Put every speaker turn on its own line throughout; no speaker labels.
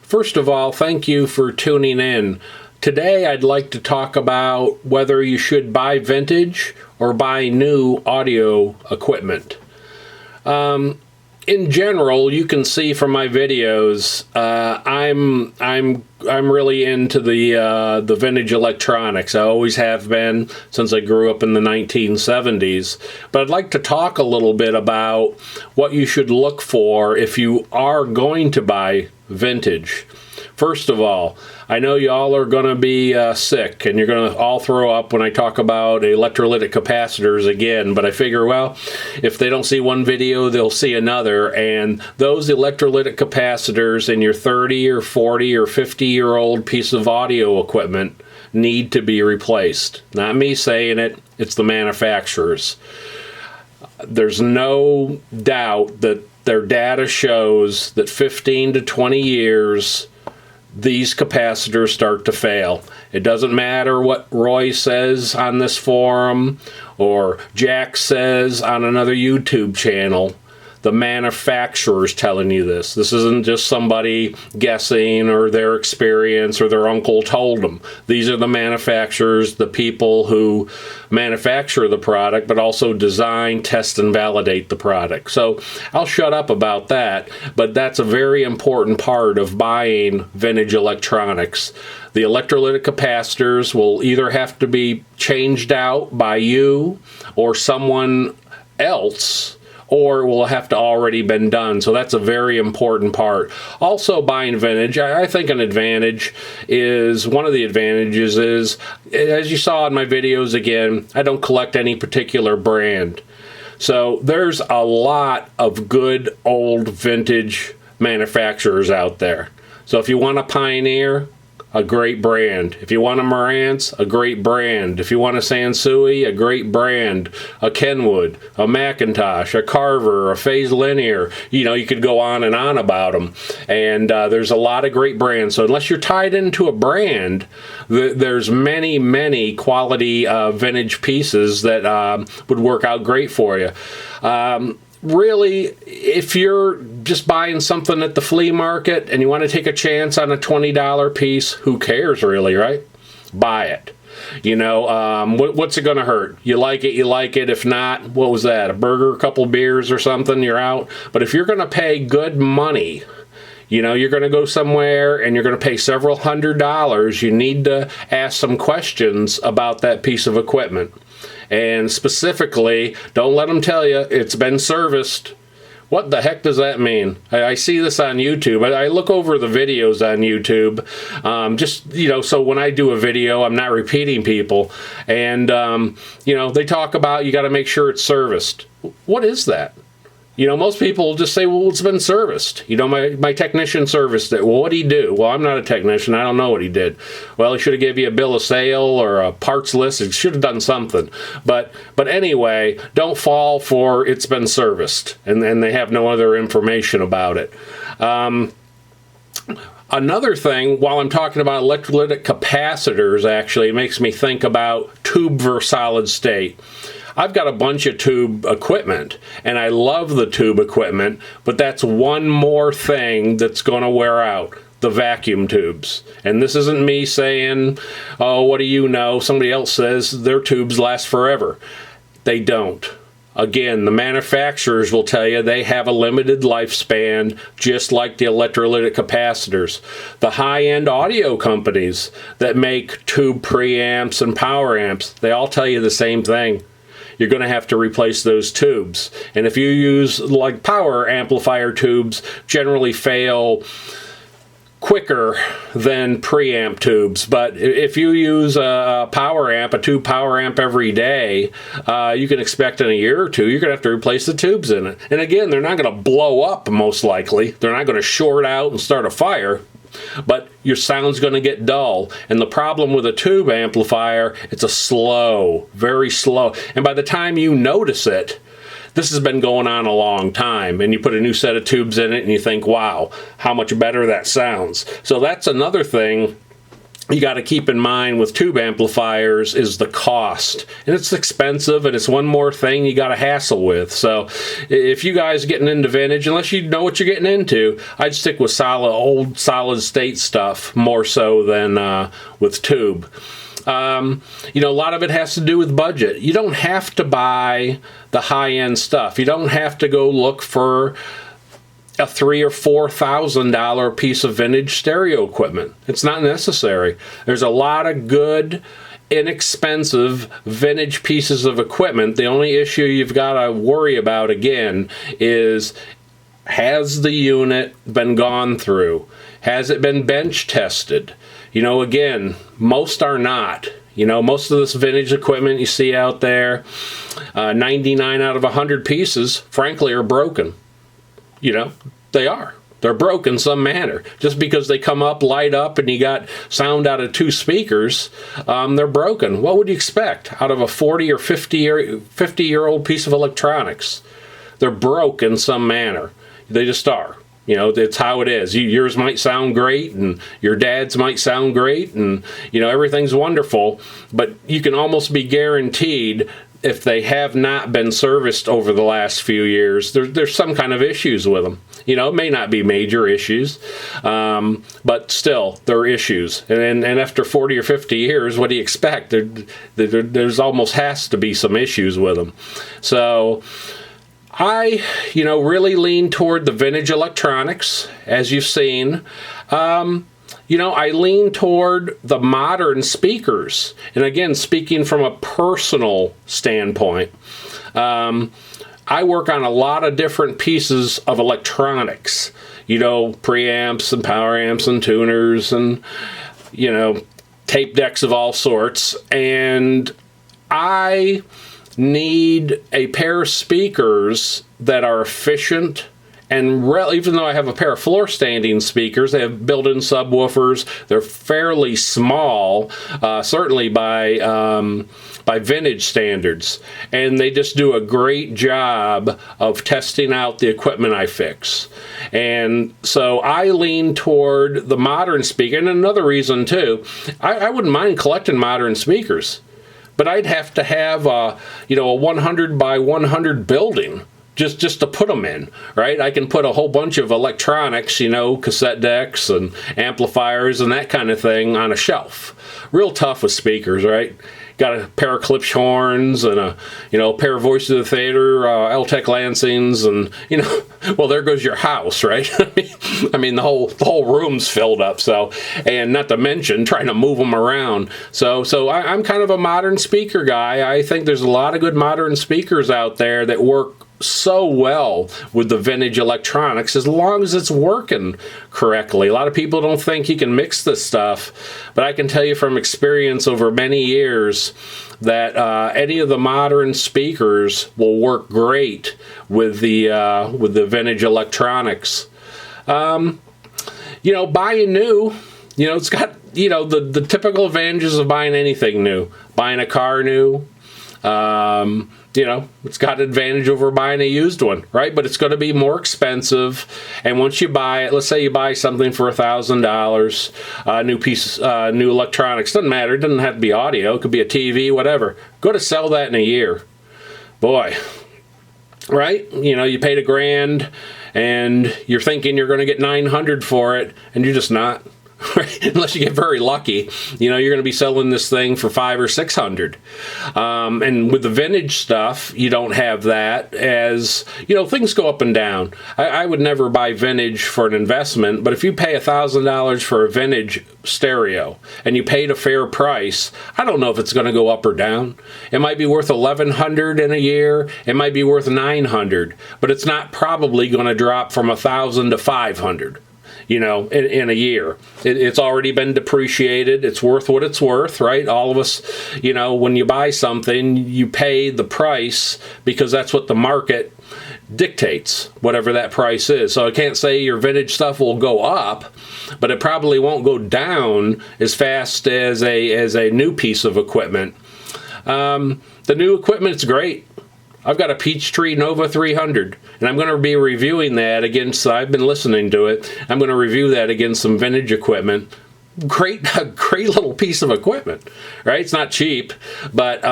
First of all, thank you for tuning in. Today I'd like to talk about whether you should buy vintage or buy new audio equipment. In general, you can see from my videos, I'm really into the vintage electronics. I always have been since I grew up in the 1970s. But I'd like to talk a little bit about what you should look for if you are going to buy vintage. First of all, I know y'all are going to be sick and you're going to all throw up when I talk about electrolytic capacitors again, but I figure, well, if they don't see one video, they'll see another, and those electrolytic capacitors in your 30 or 40 or 50-year-old piece of audio equipment need to be replaced. Not me saying it, it's the manufacturers. There's no doubt that their data shows that 15 to 20 years these capacitors start to fail. It doesn't matter what Roy says on this forum or Jack says on another YouTube channel. The manufacturer's telling you this. This isn't just somebody guessing or their experience or their uncle told them. These are the manufacturers, the people who manufacture the product, but also design, test, and validate the product. So I'll shut up about that, but that's a very important part of buying vintage electronics. The electrolytic capacitors will either have to be changed out by you or someone else, or it will have to already been done. So that's a very important part. Also, buying vintage, I think one of the advantages is, as you saw in my videos again, I don't collect any particular brand. So there's a lot of good old vintage manufacturers out there. So if you want a Pioneer, a great brand. If you want a Marantz, a great brand. If you want a Sansui, a great brand. A Kenwood, a Macintosh, a Carver, a Phase Linear. You could go on and on about them. And there's a lot of great brands. So unless you're tied into a brand, there's many, many quality vintage pieces that would work out great for you. Really, if you're just buying something at the flea market and you want to take a chance on a $20 piece, who cares really, right? Buy it. What's it going to hurt? You like it, you like it. If not, what was that? A burger, a couple beers or something, you're out. But if you're going to pay good money, you're going to go somewhere and you're going to pay several $100s, you need to ask some questions about that piece of equipment. And specifically, don't let them tell you it's been serviced. What the heck does that mean? I see this on YouTube. I look over the videos on YouTube, so when I do a video, I'm not repeating people. And, they talk about you got to make sure it's serviced. What is that? Most people just say, well, it's been serviced. My technician serviced it. Well, what did he do? Well, I'm not a technician. I don't know what he did. Well, he should have given you a bill of sale or a parts list. He should have done something. But anyway, don't fall for it's been serviced. And they have no other information about it. Another thing, while I'm talking about electrolytic capacitors, actually, it makes me think about tube versus solid state. I've got a bunch of tube equipment, and I love the tube equipment, but that's one more thing that's going to wear out, the vacuum tubes. And this isn't me saying, oh, what do you know? Somebody else says their tubes last forever. They don't. Again, the manufacturers will tell you they have a limited lifespan, just like the electrolytic capacitors. The high-end audio companies that make tube preamps and power amps, they all tell you the same thing. You're going to have to replace those tubes. And if you use, like, power amplifier tubes, generally fail quicker than preamp tubes. But if you use a tube power amp every day, you can expect in a year or two, you're going to have to replace the tubes in it. And again, they're not going to blow up, most likely. They're not going to short out and start a fire. But your sound's going to get dull. And the problem with a tube amplifier, it's very slow. And by the time you notice it, this has been going on a long time. And you put a new set of tubes in it and you think, wow, how much better that sounds. So that's another thing you got to keep in mind with tube amplifiers is the cost, and it's expensive, and it's one more thing you got to hassle with. So if you guys are getting into vintage, unless you know what you're getting into, I'd stick with old solid state stuff more so than with tube. A lot of it has to do with budget. You don't have to buy the high-end stuff. You don't have to go look for a $3,000 or $4,000 piece of vintage stereo equipment. It's not necessary. There's a lot of good, inexpensive vintage pieces of equipment. The only issue you've got to worry about, again, is has the unit been gone through? Has it been bench tested? Again, most are not. Most of this vintage equipment you see out there, 99 out of 100 pieces, frankly, are broken. They are. They're broken in some manner. Just because they come up, light up, and you got sound out of 2 speakers, they're broken. What would you expect out of a 40 or 50-year-old piece of electronics? They're broke in some manner. They just are. It's how it is. Yours might sound great, and your dad's might sound great, and, everything's wonderful, but you can almost be guaranteed if they have not been serviced over the last few years, there's some kind of issues with them. It may not be major issues, but still, there are issues. And after 40 or 50 years, what do you expect? There's almost has to be some issues with them. So I, really lean toward the vintage electronics, as you've seen. I lean toward the modern speakers. And again, speaking from a personal standpoint, I work on a lot of different pieces of electronics, preamps and power amps and tuners and, tape decks of all sorts. And I need a pair of speakers that are efficient. And even though I have a pair of floor standing speakers, they have built-in subwoofers. They're fairly small, certainly by vintage standards. And they just do a great job of testing out the equipment I fix. And so I lean toward the modern speaker. And another reason, too, I wouldn't mind collecting modern speakers. But I'd have to have a 100 by 100 building just to put them in, right? I can put a whole bunch of electronics, cassette decks and amplifiers and that kind of thing on a shelf. Real tough with speakers, right? Got a pair of Klipsch horns and a pair of Voice of the Theater, L-Tech Lansings, and well, there goes your house, right? I mean, the whole room's filled up. So, and not to mention trying to move them around. So I'm kind of a modern speaker guy. I think there's a lot of good modern speakers out there that work so well with the vintage electronics as long as it's working correctly. A lot of people don't think you can mix this stuff, but I can tell you from experience over many years that any of the modern speakers will work great with the vintage electronics. Buying new, it's got the typical advantages of buying anything new. Buying a car new, it's got an advantage over buying a used one, right? But it's going to be more expensive. And once you buy it, let's say you buy something for $1,000, new electronics, doesn't matter. It doesn't have to be audio. It could be a TV, whatever. Go to sell that in a year. Boy, right? You paid $1,000 and you're thinking you're going to get $900 for it, and you're just not. Right? Unless you get very lucky, you're going to be selling this thing for $500 or $600. And with the vintage stuff, you don't have that, as things go up and down. I would never buy vintage for an investment, but if you pay $1,000 for a vintage stereo and you paid a fair price, I don't know if it's going to go up or down. It might be worth $1,100 in a year. It might be worth $900, but it's not probably going to drop from $1,000 to $500. In a year. It's already been depreciated. It's worth what it's worth, right? All of us, when you buy something, you pay the price because that's what the market dictates, whatever that price is. So I can't say your vintage stuff will go up, but it probably won't go down as fast as a new piece of equipment. The new equipment is great. I've got a Peachtree Nova 300, and I'm going to be reviewing that against, I've been listening to it, I'm going to review that against some vintage equipment. a great little piece of equipment, right? It's not cheap, but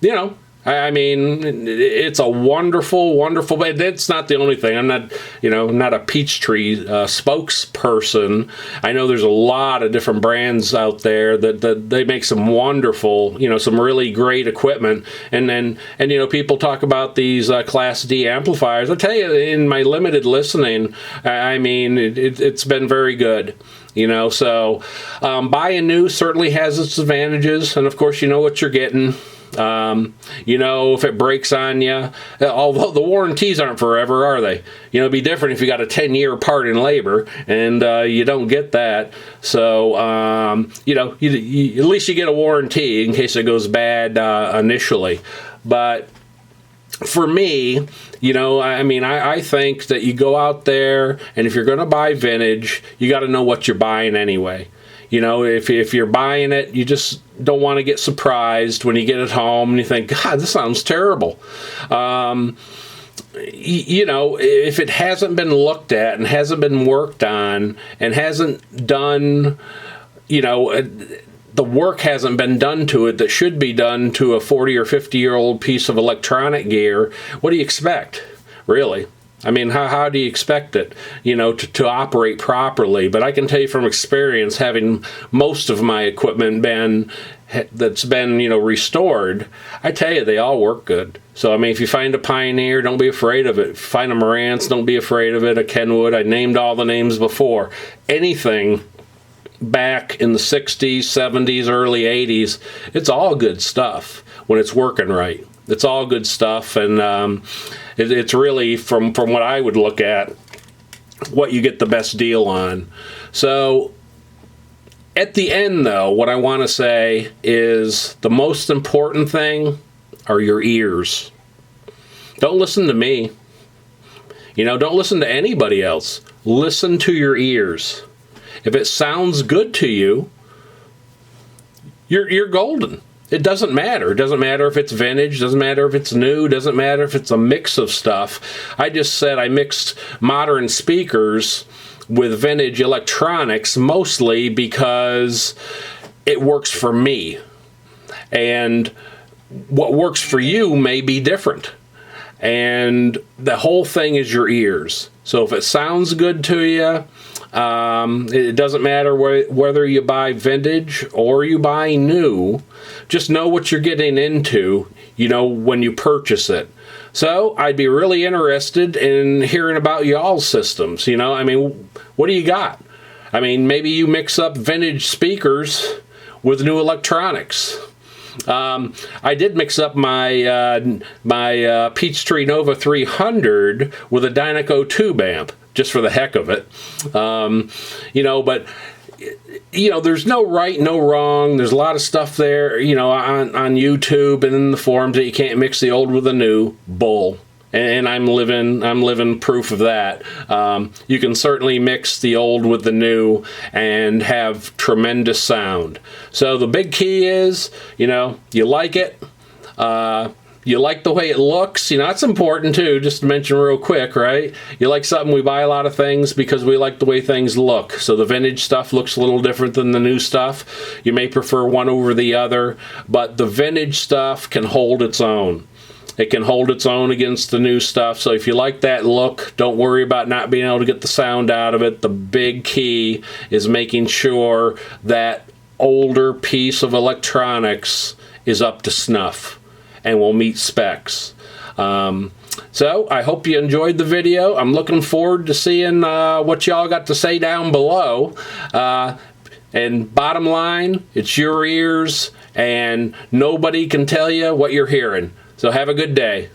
you know, I mean, it's a wonderful, wonderful, but it's not the only thing. I'm not, you know, not a Peachtree spokesperson. I know there's a lot of different brands out there that they make some wonderful, you know, some really great equipment. And you know, people talk about these Class D amplifiers. I'll tell you, in my limited listening, I mean, it's been very good. You know, so buying new certainly has its advantages. And of course, you know what you're getting. You know, if it breaks on you, although the warranties aren't forever, are they? You know, it'd be different if you got a 10-year part in labor, and you don't get that. So, you know, at least you get a warranty in case it goes bad initially. But for me, you know, I mean, I think that you go out there, and if you're going to buy vintage, you got to know what you're buying anyway. You know, if you're buying it, you just don't want to get surprised when you get it home and you think, God, this sounds terrible. You know, if it hasn't been looked at and hasn't been worked on and hasn't done, you know, the work hasn't been done to it that should be done to a 40 or 50-year-old piece of electronic gear, what do you expect, really? I mean, how do you expect it, you know, to operate properly? But I can tell you from experience, having most of my equipment that's been, you know, restored, I tell you, they all work good. So, I mean, if you find a Pioneer, don't be afraid of it. If you find a Marantz, don't be afraid of it. A Kenwood, I named all the names before. Anything back in the 60s, 70s, early 80s, it's all good stuff when it's working right. It's all good stuff, and it's really, from what I would look at, what you get the best deal on. So at the end, though, what I want to say is the most important thing are your ears. Don't listen to me. You know, don't listen to anybody else. Listen to your ears. If it sounds good to you, you're golden. It doesn't matter. It doesn't matter if it's vintage. Doesn't matter if it's new. Doesn't matter if it's a mix of stuff. I just said I mixed modern speakers with vintage electronics mostly because it works for me. And what works for you may be different. And the whole thing is your ears. So if it sounds good to you, it doesn't matter whether you buy vintage or you buy new. Just know what you're getting into, you know, when you purchase it. So I'd be really interested in hearing about y'all's systems. You know, I mean, what do you got? I mean, maybe you mix up vintage speakers with new electronics. I did mix up my Peachtree Nova 300 with a Dynaco tube amp, just for the heck of it. You know, but, you know, there's no right, no wrong. There's a lot of stuff there, you know, on YouTube and in the forums that you can't mix the old with the new. Bull. And I'm living proof of that. You can certainly mix the old with the new and have tremendous sound. So the big key is, you know, you like it. You like the way it looks. You know, that's important too, just to mention real quick, right? You like something, we buy a lot of things because we like the way things look. So the vintage stuff looks a little different than the new stuff. You may prefer one over the other, but the vintage stuff can hold its own. It can hold its own against the new stuff. So if you like that look, don't worry about not being able to get the sound out of it. The big key is making sure that older piece of electronics is up to snuff and will meet specs. So I hope you enjoyed the video. I'm looking forward to seeing what y'all got to say down below. And bottom line, it's your ears, and nobody can tell you what you're hearing. So have a good day.